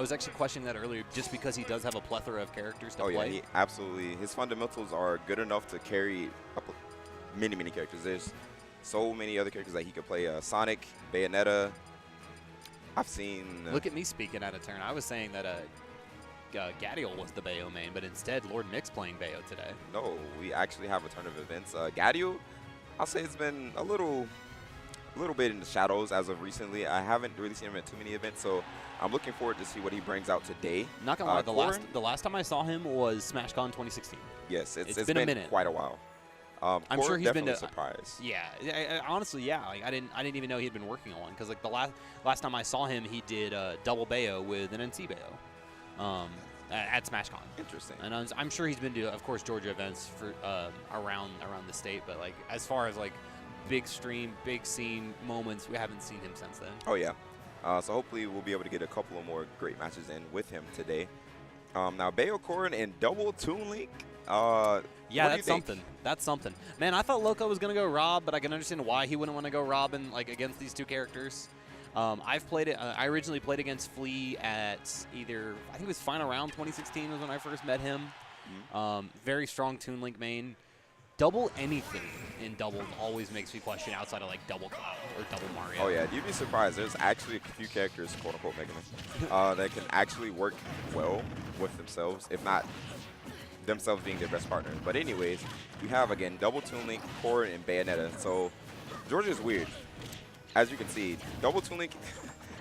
I was actually questioning that earlier just because he does have a plethora of characters to play. Oh, yeah, absolutely. His fundamentals are good enough to carry up many, many characters. There's so many other characters that he could play. Sonic, Bayonetta. I've seen... Look at me speaking out of turn. I was saying that Gadiel was the Bayo main, but instead LordMIx playing Bayo today. No, we actually have a turn of events. Gadiel, I'll say it's been a little bit in the shadows as of recently. I haven't really seen him at too many events, so I'm looking forward to see what he brings out today. Not gonna lie, the last time I saw him was SmashCon 2016. Yes, it's been a minute. Quite a way. I'm sure he's been to surprised. Yeah, honestly, yeah. Like I didn't even know he had been working on one because like the last time I saw him, he did double Bayo with an NC Bayo at SmashCon. Interesting. And I'm sure he's been to, of course, Georgia events for around the state. But like as far as like big stream, big scene moments, we haven't seen him since then. Oh yeah. So hopefully we'll be able to get a couple of more great matches in with him today. Now Bayo Corrin and double Toon Link. Yeah, that's something. That's something. Man, I thought Loco was going to go Rob, but I can understand why he wouldn't want to go Robin like against these two characters. I've played it. I originally played against Flea at either, I think it was Final Round 2016 was when I first met him. Very strong Toon Link main. Double anything in double always makes me question outside of like double Cloud or double Mario. Oh yeah, you'd be surprised. There's actually a few characters, quote unquote, that can actually work well with themselves, if not themselves being their best partner. But anyways, we have again double Toon Link, Corrin, and Bayonetta. So Georgia is weird. As you can see, double Toon Link,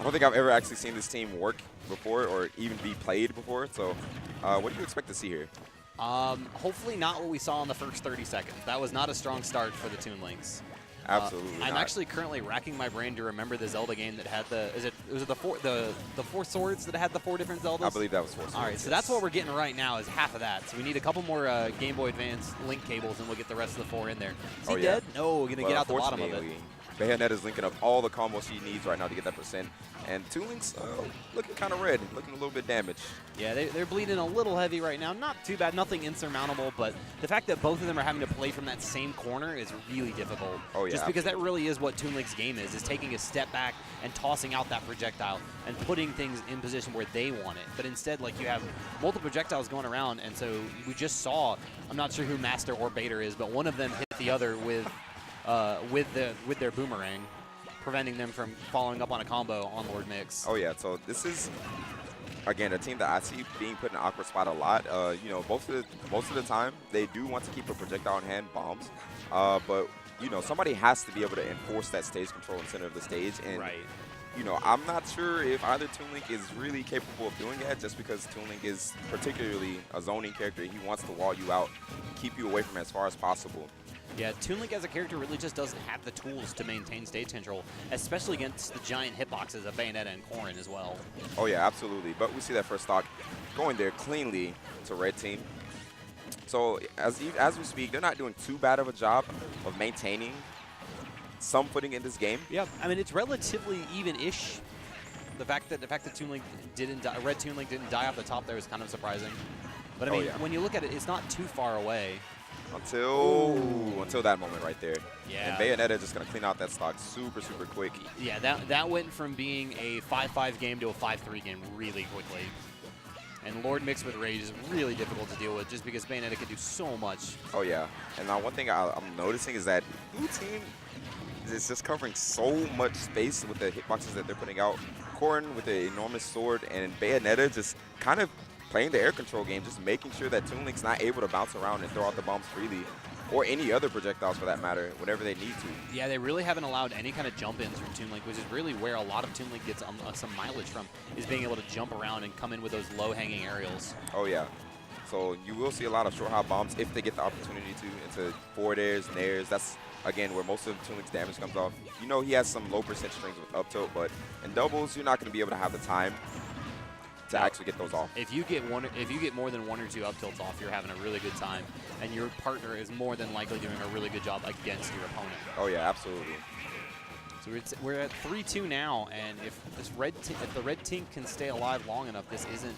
I don't think I've ever actually seen this team work before or even be played before. So what do you expect to see here? Hopefully not what we saw in the first 30 seconds. That was not a strong start for the Toon Links. Absolutely. I'm actually currently racking my brain to remember the Zelda game that had was it the four swords that had the 4 different Zeldas? I believe that was 4 swords. All right, so that's what we're getting right now is half of that. So we need a couple more Game Boy Advance link cables, and we'll get the rest of the 4 in there. Is he dead? No, we're gonna get out the bottom of it. Bayonetta's linking up all the combos she needs right now to get that percent. And Toon Link's looking kind of red, looking a little bit damaged. Yeah, they're bleeding a little heavy right now. Not too bad, nothing insurmountable, but the fact that both of them are having to play from that same corner is really difficult. Oh, yeah, just because that really is what Toon Link's game is taking a step back and tossing out that projectile and putting things in position where they want it. But instead, like, you have multiple projectiles going around, and so we just saw, I'm not sure who Master or Bader is, but one of them hit the other with their boomerang, preventing them from following up on a combo on LordMIx. Oh yeah, so this is again a team that I see being put in an awkward spot a lot. You know, most of the time they do want to keep a projectile in hand, bombs, but you know somebody has to be able to enforce that stage control in the center of the stage. And you know, I'm not sure if either Toon Link is really capable of doing that, just because Toon Link is particularly a zoning character. He wants to wall you out, keep you away from it as far as possible. Yeah, Toon Link as a character really just doesn't have the tools to maintain stage control, especially against the giant hitboxes of Bayonetta and Corrin as well. Oh yeah, absolutely. But we see that first stock going there cleanly to red team. So as we speak, they're not doing too bad of a job of maintaining some footing in this game. Yeah, I mean it's relatively even-ish. The fact that Toon Link didn't die, red Toon Link didn't die off the top there is kind of surprising. But I mean, when you look at it, it's not too far away. Until that moment right there. Yeah. And Bayonetta just going to clean out that stock super, super quick. Yeah, that went from being a 5-5 game to a 5-3 game really quickly. And LordMIx with Rage is really difficult to deal with just because Bayonetta can do so much. Oh, yeah. And now one thing I'm noticing is that blue team is just covering so much space with the hitboxes that they're putting out. Corrin with the enormous sword and Bayonetta just kind of playing the air control game, just making sure that Toon Link's not able to bounce around and throw out the bombs freely, or any other projectiles for that matter, whenever they need to. Yeah, they really haven't allowed any kind of jump-ins from Toon Link, which is really where a lot of Toon Link gets some mileage from, is being able to jump around and come in with those low-hanging aerials. Oh, yeah. So you will see a lot of short hop bombs if they get the opportunity to, into forward airs, nairs. That's, again, where most of Toon Link's damage comes off. You know he has some low percent strings with up tilt, but in doubles, you're not going to be able to have the time to actually get those off. If you get more than 1 or 2 up tilts off, you're having a really good time, and your partner is more than likely doing a really good job against your opponent. Oh yeah, absolutely. So we're at 3-2 now, and if the red team can stay alive long enough, this isn't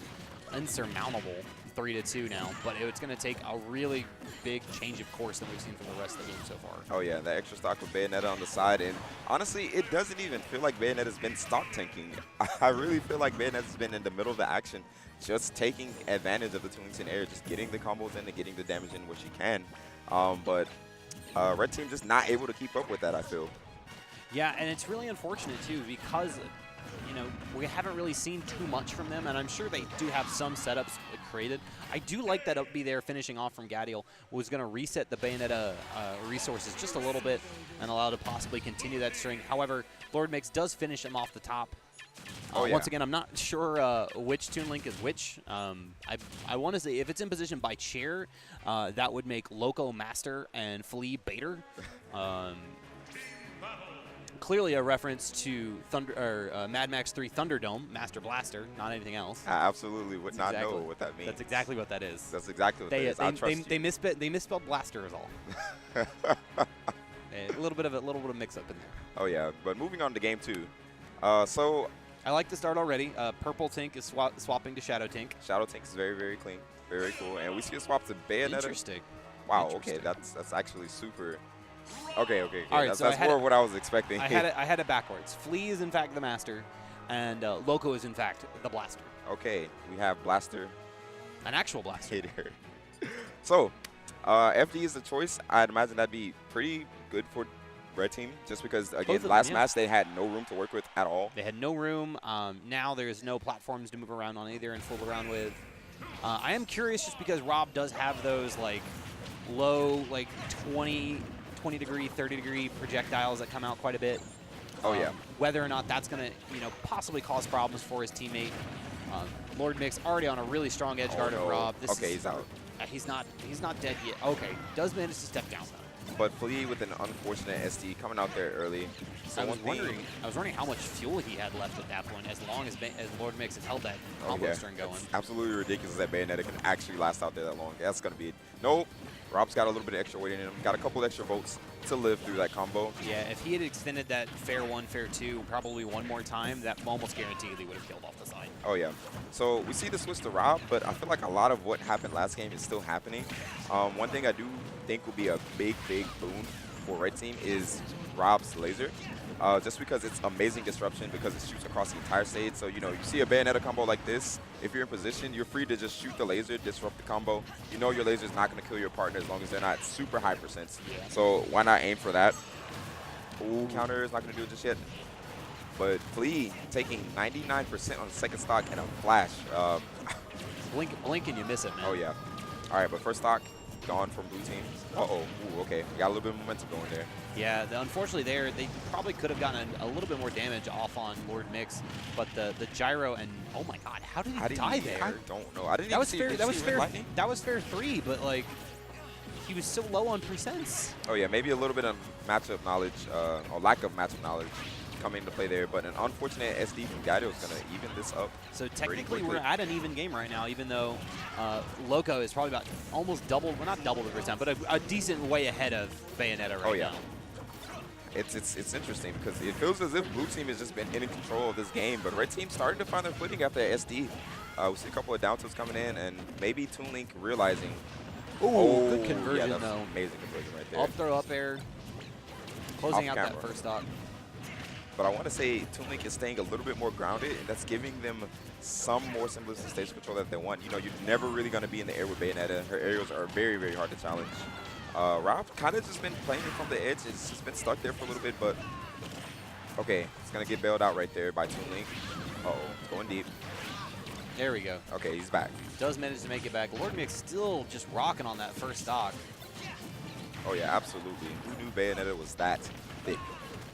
insurmountable. 3-2 now, but it's going to take a really big change of course than we've seen from the rest of the game so far. Oh yeah, the extra stock with Bayonetta on the side, and honestly, it doesn't even feel like Bayonetta's been stock tanking. I really feel like Bayonetta's been in the middle of the action, just taking advantage of the Toon Links in air, just getting the combos in and getting the damage in where she can. But Red Team just not able to keep up with that, I feel. Yeah, and it's really unfortunate too because, you know, we haven't really seen too much from them, and I'm sure they do have some setups created. I do like that up B there finishing off from Gadiel was going to reset the Bayonetta resources just a little bit and allow to possibly continue that string. However, LordMIx does finish him off the top. Once again, I'm not sure which Toon Link is which. I want to say if it's in position by chair, that would make Loco Master and Flea Baiter. Clearly a reference to Mad Max 3 Thunderdome, Master Blaster, not anything else. I absolutely would not know what that means. That's exactly what that is. That's exactly what that is. I trust you. They misspelled Blaster is all. A little bit of mix-up in there. Oh yeah, but moving on to game 2. So I like the start already. Purple Tink is swapping to Shadow Tink. Shadow Tink is very, very clean, very cool, and we see a swap to Bayonetta. Interesting. Wow. Interesting. Okay, that's actually super. Okay. All right, that's so more of what I was expecting. I had it backwards. Flea is in fact the Master, and Loco is in fact the Blaster. Okay, we have Blaster. An actual Blaster. So, FD is the choice. I'd imagine that'd be pretty good for Red Team, just because, again, last match they had no room to work with at all. They had no room. Now there's no platforms to move around on either and fool around with. I am curious just because Rob does have those, like, low, like, 20-degree, 30-degree projectiles that come out quite a bit. Oh, yeah. Whether or not that's going to, you know, possibly cause problems for his teammate. LordMIx already on a really strong edge guard of Rob. He's out. He's not dead yet. Okay, does manage to step down though. But Flea with an unfortunate SD coming out there early. So I was wondering how much fuel he had left at that point, as long as LordMIx has held that combo string going. It's absolutely ridiculous that Bayonetta can actually last out there that long. That's gonna be nope. Rob's got a little bit of extra weight in him. Got a couple extra volts to live through that combo. Yeah, if he had extended that fair 1, fair 2, probably one more time, that almost guaranteedly would have killed off the side. Oh, yeah. So we see the switch to Rob, but I feel like a lot of what happened last game is still happening. One thing I do think will be a big boon for Red Team is Rob's laser. Just because it's amazing disruption because it shoots across the entire stage. So, you know, you see a Bayonetta combo like this, if you're in position, you're free to just shoot the laser, disrupt the combo. You know your laser is not going to kill your partner as long as they're not super high percents. Yeah. So why not aim for that? Ooh, counter is not going to do it just yet. But Flea taking 99% on the second stock and a flash. Blink and you miss it, man. Oh, yeah. All right, but first stock gone from blue team. Uh-oh. Ooh, okay. We got a little bit of momentum going there. Yeah, unfortunately they probably could have gotten a little bit more damage off on LordMIx, but the gyro and oh my god, how did he die there? I don't know. I didn't even see that was fair 3, but like he was so low on percents. Oh yeah, maybe a little bit of matchup knowledge or lack of matchup knowledge coming into play there, but an unfortunate SD from Gadiel is going to even this up. So technically we're at an even game right now, even though Loco is probably about almost double, well not double the percent, but a decent way ahead of Bayonetta right now. It's interesting because it feels as if blue team has just been in control of this game, but red team starting to find their footing after SD. We see a couple of down tilts coming in, and maybe Toon Link realizing. Ooh, good conversion though. Amazing conversion right there. Up throw, up air, closing out that first stock. But I want to say Toon Link is staying a little bit more grounded, and that's giving them some more semblance of stage control that they want. You know, you're never really going to be in the air with Bayonetta. Her aerials are very, very hard to challenge. Rob kind of just been playing it from the edge. It's just been stuck there for a little bit, but okay, it's going to get bailed out right there by Toon Link. Uh-oh, it's going deep. There we go. Okay, he's back. Does manage to make it back. LordMIx still just rocking on that first stock. Oh, yeah, absolutely. Who knew Bayonetta was that thick?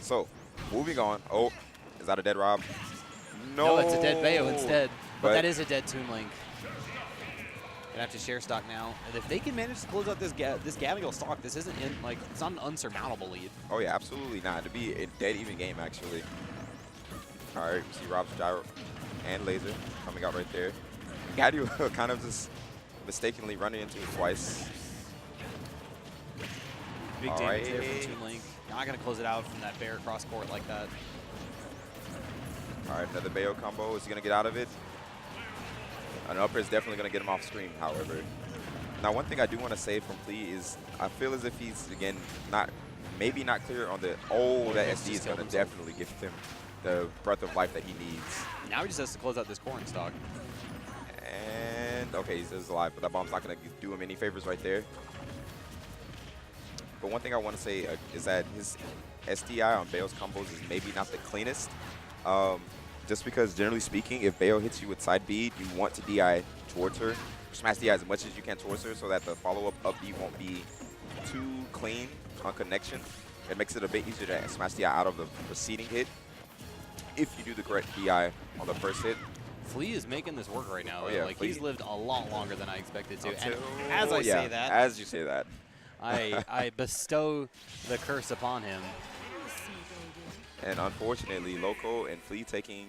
So, moving on. Oh, is that a dead Rob? No, it's a dead Bayo instead. But that is a dead Toon Link. Gonna have to share stock now. And if they can manage to close out this Gadiel stock, this isn't it's not an unsurmountable lead. Oh yeah, absolutely not. To be a dead even game actually. All right, we see Rob's gyro and laser coming out right there. Gadiel kind of just mistakenly running into it twice. Big damage there from Toon Link. Not gonna close it out from that bear cross court like that. All right, another Bayo combo. Is he gonna get out of it? An upper is definitely going to get him off screen, however. Now, one thing I do want to say from Flea is I feel as if he's, again, maybe not clear on the, that SD is going to definitely give him the breath of life that he needs. Now he just has to close out this corn stock. And, okay, he's alive, but that bomb's not going to do him any favors right there. But one thing I want to say is that his SDI on Bale's combos is maybe not the cleanest. Just because, generally speaking, if Bale hits you with side bead, you want to DI towards her. Smash DI as much as you can towards her so that the follow-up up B won't be too clean on connection. It makes it a bit easier to smash DI out of the preceding hit if you do the correct DI on the first hit. Flea is making this work right now. Oh, yeah, like Flea. He's lived a lot longer than I expected to. Until, and as I say that, as you say that, I bestow the curse upon him. and unfortunately, Loco and Flea taking